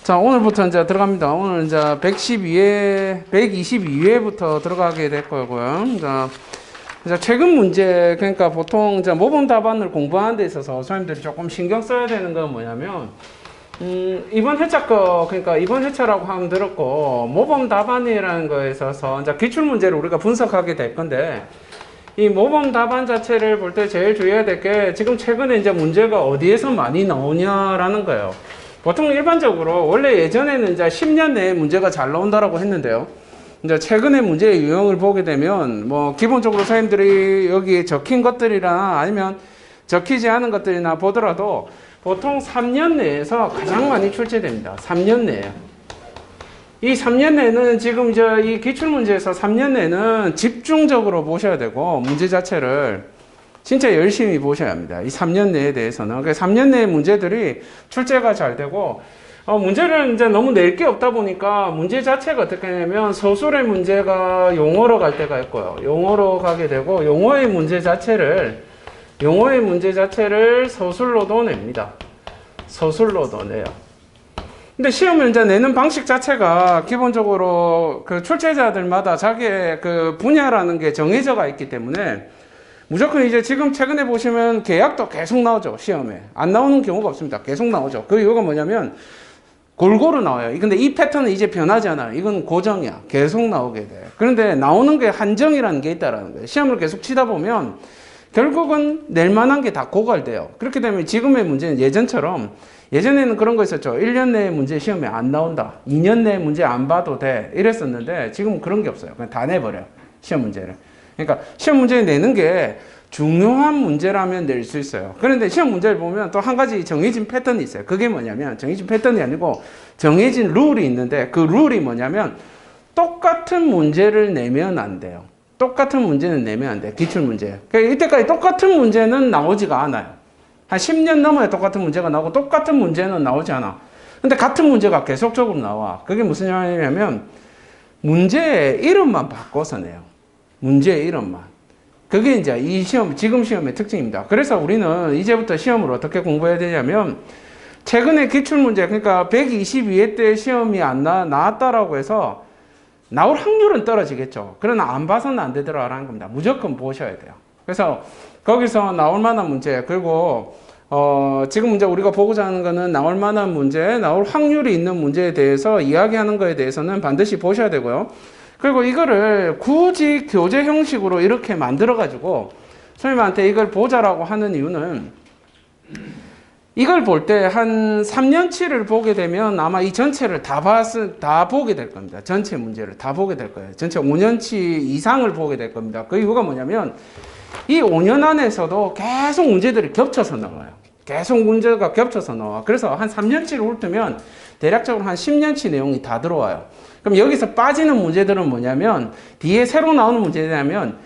자, 오늘부터 이제 들어갑니다. 오늘 이제 122회부터 들어가게 될 거고요. 이제 최근 문제, 그러니까 보통 이제 모범 답안을 공부하는 데 있어서 선생님들이 조금 신경 써야 되는 건 뭐냐면, 이번 회차 그러니까 이번 회차라고 하면 들었고, 모범 답안이라는 거에 있어서 이제 기출문제를 우리가 분석하게 될 건데, 이 모범 답안 자체를 볼 때 제일 주의해야 될 게, 지금 최근에 이제 문제가 어디에서 많이 나오냐라는 거예요. 보통 일반적으로 원래 예전에는 이제 10년 내에 문제가 잘 나온다라고 했는데요. 이제 최근에 문제의 유형을 보게 되면 뭐 기본적으로 선생님들이 여기 적힌 것들이나 아니면 적히지 않은 것들이나 보더라도 보통 3년 내에서 가장 많이 출제됩니다. 3년 내에. 이 3년 내는 지금 이제 이 기출문제에서 3년 내는 집중적으로 보셔야 되고 문제 자체를 진짜 열심히 보셔야 합니다. 이 3년 내에 대해서는. 그러니까 3년 내의 문제들이 출제가 잘 되고, 문제를 이제 너무 낼 게 없다 보니까 문제 자체가 어떻게 되냐면 서술의 문제가 용어로 갈 때가 있고요. 용어로 가게 되고, 용어의 문제 자체를 서술로도 냅니다. 서술로도 내요. 근데 시험을 이제 내는 방식 자체가 기본적으로 그 출제자들마다 자기의 그 분야라는 게 정해져가 있기 때문에 무조건 이제 지금 최근에 보시면 계약도 계속 나오죠. 시험에. 안 나오는 경우가 없습니다. 계속 나오죠. 그 이유가 뭐냐면 골고루 나와요. 근데 이 패턴은 이제 변하지 않아요. 이건 고정이야. 계속 나오게 돼. 그런데 나오는 게 한정이라는 게 있다라는 거예요. 시험을 계속 치다 보면 결국은 낼 만한 게 다 고갈돼요. 그렇게 되면 지금의 문제는 예전에는 그런 거 있었죠. 1년 내에 문제 시험에 안 나온다. 2년 내에 문제 안 봐도 돼. 이랬었는데 지금은 그런 게 없어요. 그냥 다 내버려. 시험 문제를. 그러니까 시험 문제 내는 게 중요한 문제라면 낼 수 있어요. 그런데 시험 문제를 보면 또 한 가지 정해진 패턴이 있어요. 그게 뭐냐면 정해진 패턴이 아니고 정해진 룰이 있는데 그 룰이 뭐냐면 똑같은 문제를 내면 안 돼요. 똑같은 문제는 내면 안 돼요. 기출문제. 그러니까 이때까지 똑같은 문제는 나오지가 않아요. 한 10년 넘어야 똑같은 문제가 나오고 똑같은 문제는 나오지 않아. 근데 같은 문제가 계속적으로 나와. 그게 무슨 말이냐면 문제의 이름만 바꿔서 내요. 문제의 이름만. 그게 이제 이 시험, 지금 시험의 특징입니다. 그래서 우리는 이제부터 시험을 어떻게 공부해야 되냐면, 최근에 기출문제, 그러니까 122회 때 시험이 안 나왔다라고 해서 나올 확률은 떨어지겠죠. 그러나 안 봐서는 안 되더라라는 겁니다. 무조건 보셔야 돼요. 그래서 거기서 나올 만한 문제, 그리고 지금 이제 우리가 보고자 하는 거는 나올 만한 문제, 나올 확률이 있는 문제에 대해서 이야기하는 거에 대해서는 반드시 보셔야 되고요. 그리고 이거를 굳이 교재 형식으로 이렇게 만들어가지고 선생님한테 이걸 보자라고 하는 이유는 이걸 볼 때 한 3년치를 보게 되면 아마 이 전체를 다 보게 될 겁니다. 전체 문제를 다 보게 될 거예요. 전체 5년치 이상을 보게 될 겁니다. 그 이유가 뭐냐면 이 5년 안에서도 계속 문제들이 겹쳐서 나와요. 계속 문제가 겹쳐서 나와. 그래서 한 3년치를 훑으면 대략적으로 한 10년치 내용이 다 들어와요. 그럼 여기서 빠지는 문제들은 뭐냐면 뒤에 새로 나오는 문제냐면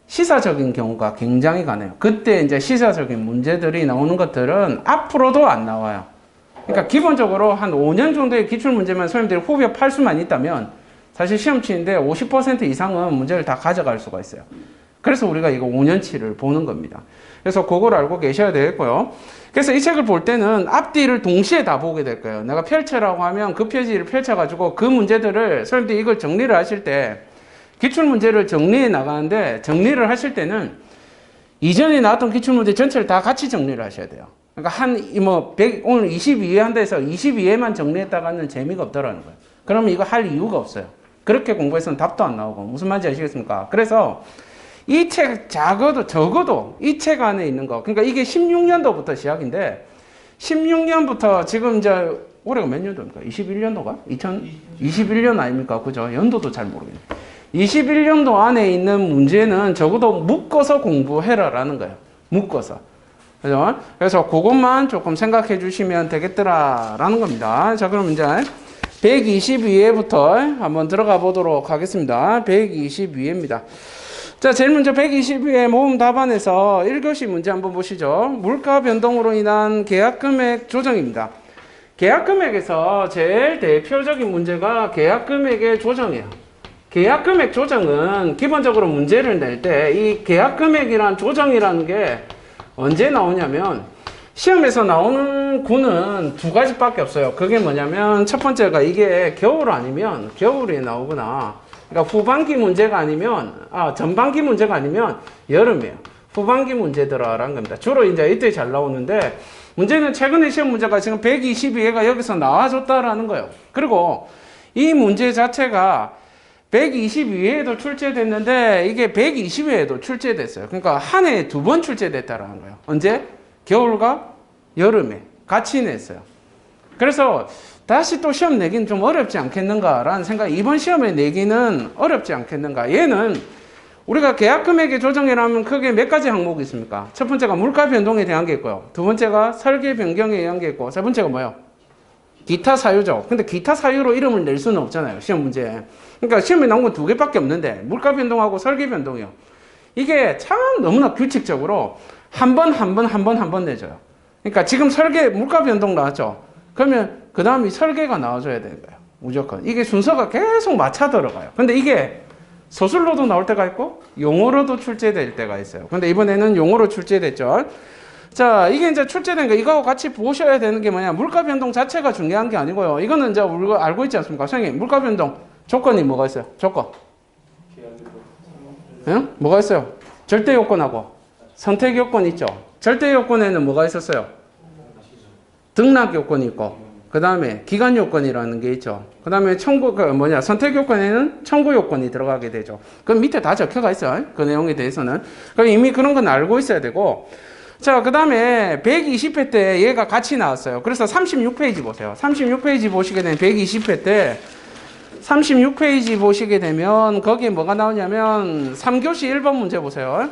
시사적인 경우가 굉장히 많아요. 그때 이제 시사적인 문제들이 나오는 것들은 앞으로도 안 나와요. 그러니까 기본적으로 한 5년 정도의 기출문제만 선생님들이 후벼 팔 수만 있다면 사실 시험 치는데 50% 이상은 문제를 다 가져갈 수가 있어요. 그래서 우리가 이거 5년치를 보는 겁니다. 그래서 그걸 알고 계셔야 되겠고요. 그래서 이 책을 볼 때는 앞뒤를 동시에 다 보게 될 거예요. 내가 펼쳐라고 하면 그 표지를 펼쳐가지고 그 문제들을 선생님들이 이걸 정리를 하실 때 기출문제를 정리해 나가는데 정리를 하실 때는 이전에 나왔던 기출문제 전체를 다 같이 정리를 하셔야 돼요. 그러니까 오늘 22회 한다 해서 22회만 정리했다가는 재미가 없더라는 거예요. 그러면 이거 할 이유가 없어요. 그렇게 공부해서는 답도 안 나오고. 무슨 말인지 아시겠습니까? 그래서 이 책 적어도 이 책 안에 있는 거, 그러니까 이게 16년도부터 시작인데 16년부터 지금 이제 올해가 몇 년도입니까? 21년도가? 2021년 아닙니까? 그죠? 연도도 잘 모르겠네요. 21년도 안에 있는 문제는 적어도 묶어서 공부해라라는 거예요. 묶어서. 그죠? 그래서 그것만 조금 생각해 주시면 되겠더라라는 겁니다. 자, 그럼 이제 122회부터 한번 들어가 보도록 하겠습니다. 122회입니다. 자, 제일 먼저 122회 모범 답안에서 1교시 문제 한번 보시죠. 물가 변동으로 인한 계약금액 조정입니다. 계약금액에서 제일 대표적인 문제가 계약금액의 조정이에요. 계약금액 조정은 기본적으로 문제를 낼 때 이 계약금액이란 조정이라는 게 언제 나오냐면 시험에서 나오는 구는 두 가지밖에 없어요. 그게 뭐냐면 첫 번째가 이게 겨울 아니면 겨울에 나오거나, 그러니까 후반기 문제가 아니면 전반기 문제가 아니면 여름이에요. 후반기 문제더라라는 겁니다. 주로 이제 이때 잘 나오는데, 문제는 최근에 시험 문제가 지금 122회가 여기서 나와줬다라는 거예요. 그리고 이 문제 자체가 122회에도 출제됐는데 이게 120회에도 출제됐어요. 그러니까 한 해에 두 번 출제됐다라는 거예요. 언제? 겨울과 여름에 같이 냈어요. 그래서 다시 또 시험 내기는 좀 어렵지 않겠는가라는 생각이, 이번 시험에 내기는 어렵지 않겠는가. 얘는 우리가 계약금액의 조정이라면 크게 몇 가지 항목이 있습니까? 첫 번째가 물가 변동에 대한 게 있고요. 두 번째가 설계 변경에 의한 게 있고, 세 번째가 뭐예요? 기타 사유죠. 근데 기타 사유로 이름을 낼 수는 없잖아요, 시험 문제에. 그러니까 시험에 나온 건 두 개밖에 없는데, 물가 변동하고 설계 변동이요. 이게 참 너무나 규칙적으로 한 번 내줘요. 그러니까 지금 물가 변동 나왔죠? 그러면 그 다음이 설계가 나와줘야 되는 거예요. 무조건. 이게 순서가 계속 맞춰 들어가요. 근데 이게 서술로도 나올 때가 있고 용어로도 출제될 때가 있어요. 근데 이번에는 용어로 출제됐죠. 자, 이게 이제 출제된 거, 이거하고 같이 보셔야 되는 게 뭐냐, 물가 변동 자체가 중요한 게 아니고요. 이거는 이제 우리가 알고 있지 않습니까? 선생님, 물가 변동 조건이 뭐가 있어요? 조건. 응? 뭐가 있어요? 절대 요건하고 선택 요건 있죠. 절대 요건에는 뭐가 있었어요? 등락 요건이 있고, 그 다음에 기간 요건이라는 게 있죠. 그 다음에 선택 요건에는 청구 요건이 들어가게 되죠. 그럼 밑에 다 적혀가 있어요. 그 내용에 대해서는. 그럼 이미 그런 건 알고 있어야 되고. 자, 그 다음에 120회 때 얘가 같이 나왔어요. 그래서 36페이지 보세요. 36페이지 보시게 되면 120회 때 36페이지 보시게 되면 거기에 뭐가 나오냐면 3교시 1번 문제 보세요.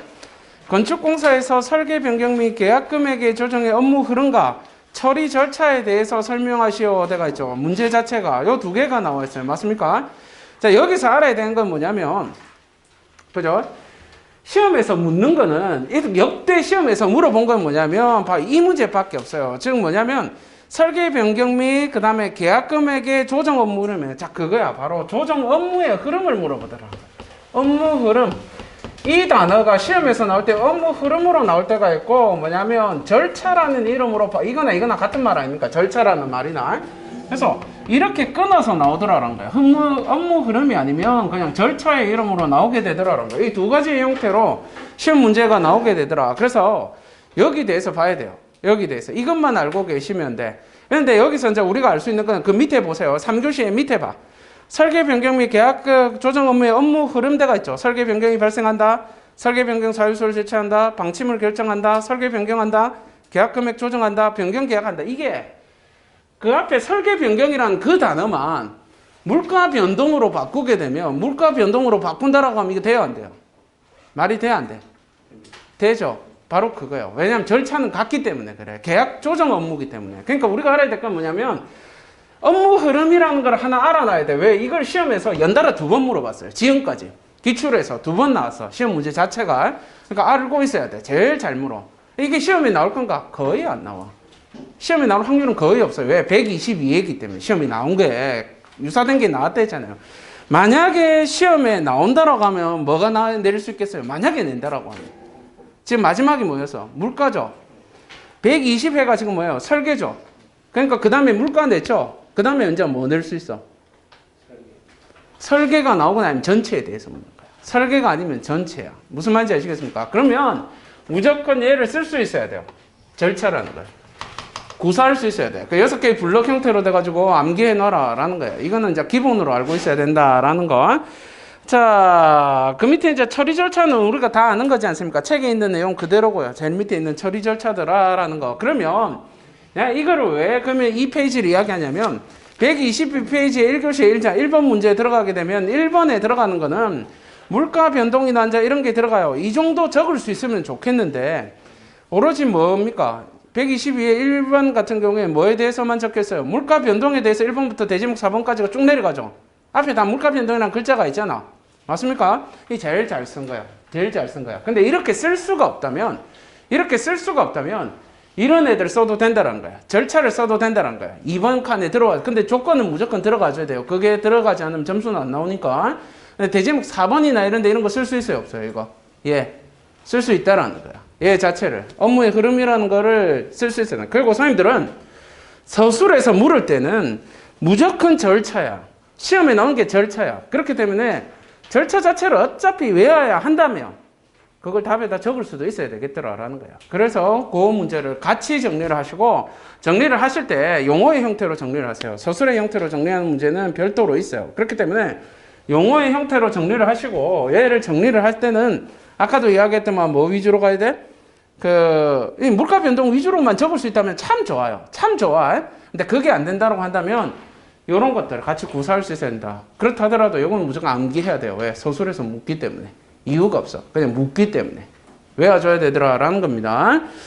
건축공사에서 설계 변경 및 계약 금액의 조정의 업무 흐름과 처리 절차에 대해서 설명하시오 대가 있죠. 문제 자체가 요 두 개가 나와 있어요. 맞습니까? 자, 여기서 알아야 되는 건 뭐냐면, 그죠? 시험에서 묻는 거는, 역대 시험에서 물어본 건 뭐냐면 바로 이 문제밖에 없어요. 즉 뭐냐면 설계 변경 및 그 다음에 계약 금액의 조정 업무 흐름에, 자, 그거야. 바로 조정 업무의 흐름을 물어보더라. 업무 흐름. 이 단어가 시험에서 나올 때 업무 흐름으로 나올 때가 있고, 뭐냐면 절차라는 이름으로, 이거나 같은 말 아닙니까? 절차라는 말이나. 그래서 이렇게 끊어서 나오더라는 거예요. 업무 흐름이 아니면 그냥 절차의 이름으로 나오게 되더라는 거예요. 이 두 가지 형태로 시험 문제가 나오게 되더라. 그래서 여기 대해서 봐야 돼요. 여기 대해서 이것만 알고 계시면 돼. 그런데 여기서 이제 우리가 알 수 있는 건 그 밑에 보세요. 3교시의 밑에 봐. 설계 변경 및 계약 조정 업무의 업무 흐름대가 있죠. 설계 변경이 발생한다. 설계 변경 사유서를 제출한다. 방침을 결정한다. 설계 변경한다. 계약 금액 조정한다. 변경 계약한다. 이게 그 앞에 설계 변경이라는 그 단어만 물가 변동으로 바꾸게 되면, 물가 변동으로 바꾼다라고 하면 이거 돼요, 안 돼요? 말이 돼요, 안 돼? 되죠. 바로 그거예요. 왜냐하면 절차는 같기 때문에 그래. 계약 조정 업무이기 때문에. 그러니까 우리가 알아야 될 건 뭐냐면 업무 흐름이라는 걸 하나 알아놔야 돼. 왜? 이걸 시험에서 연달아 두 번 물어봤어요. 지금까지. 기출에서 두 번 나왔어. 시험 문제 자체가. 그러니까 알고 있어야 돼. 제일 잘 물어. 이게 시험에 나올 건가? 거의 안 나와. 시험에 나올 확률은 거의 없어요. 왜? 122회이기 때문에. 시험이 나온 게 유사된 게 나왔다 했잖아요. 만약에 시험에 나온다라고 하면 뭐가 내릴 수 있겠어요? 만약에 낸다라고 하면. 지금 마지막이 뭐였어? 물가죠. 120회가 지금 뭐예요? 설계죠. 그러니까 그 다음에 물가 냈죠. 그 다음에 언제 뭐 낼 수 있어? 설계가 나오고 나면 전체에 대해서 묻는 거야. 설계가 아니면 전체야. 무슨 말인지 아시겠습니까? 그러면 무조건 얘를 쓸 수 있어야 돼요. 절차라는 걸. 구사할 수 있어야 돼. 그 6개의 블록 형태로 돼가지고 암기해 놔라 라는 거예요. 이거는 이제 기본으로 알고 있어야 된다라는 거. 자, 그 밑에 이제 처리 절차는 우리가 다 아는 거지 않습니까? 책에 있는 내용 그대로고요. 제일 밑에 있는 처리 절차더라라는 거. 그러면 이거를 왜 그러면 이 페이지를 이야기하냐면 122페이지에 1교시 1자 1번 문제에 들어가게 되면 1번에 들어가는 거는 물가 변동이나 이런 게 들어가요. 이 정도 적을 수 있으면 좋겠는데 오로지 뭡니까? 122의 1번 같은 경우에 뭐에 대해서만 적혔어요? 물가 변동에 대해서 1번부터 대지목 4번까지가 쭉 내려가죠. 앞에 다 물가 변동이라는 글자가 있잖아. 맞습니까? 이 제일 잘 쓴 거야. 제일 잘 쓴 거야. 근데 이렇게 쓸 수가 없다면 이런 애들 써도 된다는 거야. 절차를 써도 된다는 거야. 2번 칸에 들어와. 근데 조건은 무조건 들어가줘야 돼요. 그게 들어가지 않으면 점수는 안 나오니까. 근데 대제목 4번이나 이런 데 이런 거 쓸 수 있어요? 없어요? 이거? 예. 쓸 수 있다라는 거야. 얘 자체를. 업무의 흐름이라는 거를 쓸 수 있어요. 그리고 선생님들은 서술에서 물을 때는 무조건 절차야. 시험에 나온 게 절차야. 그렇기 때문에 절차 자체를 어차피 외워야 한다면 그걸 답에다 적을 수도 있어야 되겠더라라는 거야. 그래서 그 문제를 같이 정리를 하시고, 정리를 하실 때 용어의 형태로 정리를 하세요. 서술의 형태로 정리하는 문제는 별도로 있어요. 그렇기 때문에 용어의 형태로 정리를 하시고, 얘를 정리를 할 때는 아까도 이야기했더만 뭐 위주로 가야 돼? 이 물가 변동 위주로만 적을 수 있다면 참 좋아요. 참 좋아. 근데 그게 안 된다고 한다면 이런 것들을 같이 구사할 수 있어야 된다. 그렇다 하더라도 이건 무조건 암기해야 돼요. 왜? 서술에서 묻기 때문에. 이유가 없어. 그냥 묻기 때문에. 외워줘야 되더라라는 겁니다.